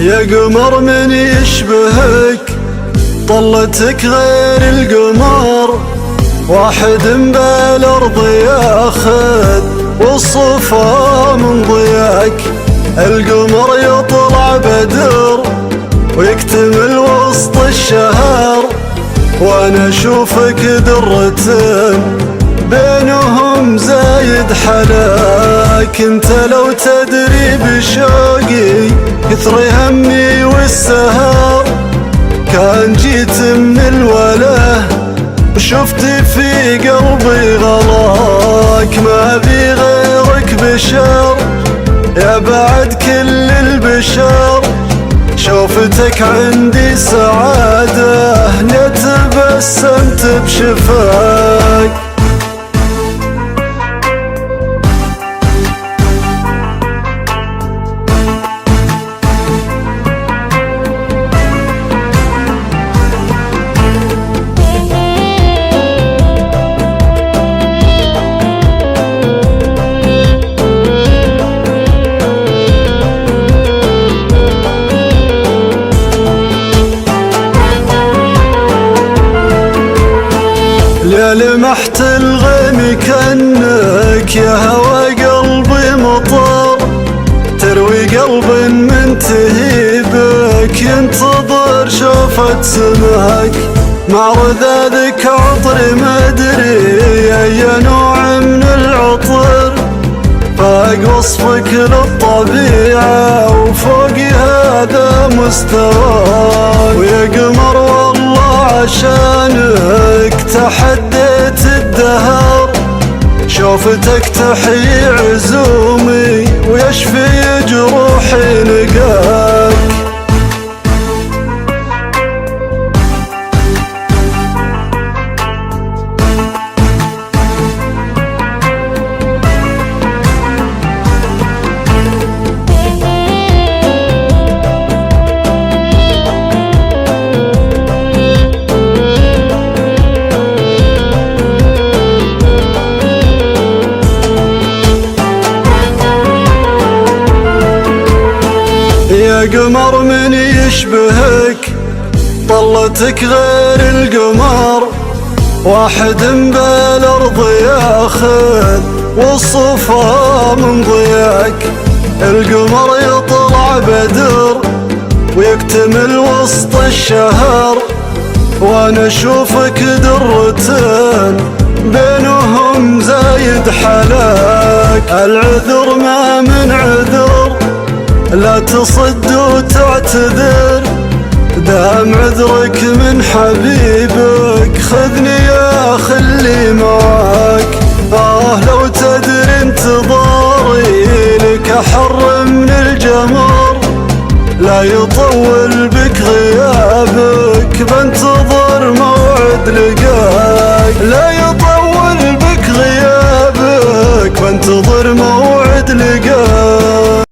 يا قمر من يشبهك؟ طلتك غير القمر، واحد بالارض ياخذ والصفا من ضياك. القمر يطلع بدر ويكتمل وسط الشهر، وانا اشوفك درتين بينهم زايد حلاك. انت لو تدري بشوقي كثر همي والسهر، كان جيت من الوله وشفت في قلبي غلاك. ما بي غيرك بشر يا بعد كل البشر، شوفتك عندي سعادة لتبسمت بشفاك. يا لمحت الغيم كأنك يا هوى قلبي مطر، تروي قلب من تهيبك ينتظر شوفة سماك. مع رذاذك عطري ما ادري اي نوع من العطر، فاق وصفك للطبيعة وفوق هذا مستواك. ويا قمر والله عشانك تحديت الدهر، شوفتك تحيي عزومي ويشفي جروحي لقاك. يا قمر من يشبهك؟ طلتك غير القمر، واحد بالارض ياخذ والصفا من ضياك. القمر يطلع بدر ويكتمل وسط الشهر، وانا اشوفك درتين بينهم زايد حلاك. العذر ما من عذر لا تصد وتعتذر، دام عذرك من حبيبك خذني يا خلي معاك. لو تدري انتظاري لك أحر من الجمر، لا يطول بك غيابك بنتظر موعد لقاك. لا يطول بك غيابك بنتظر موعد لقاك.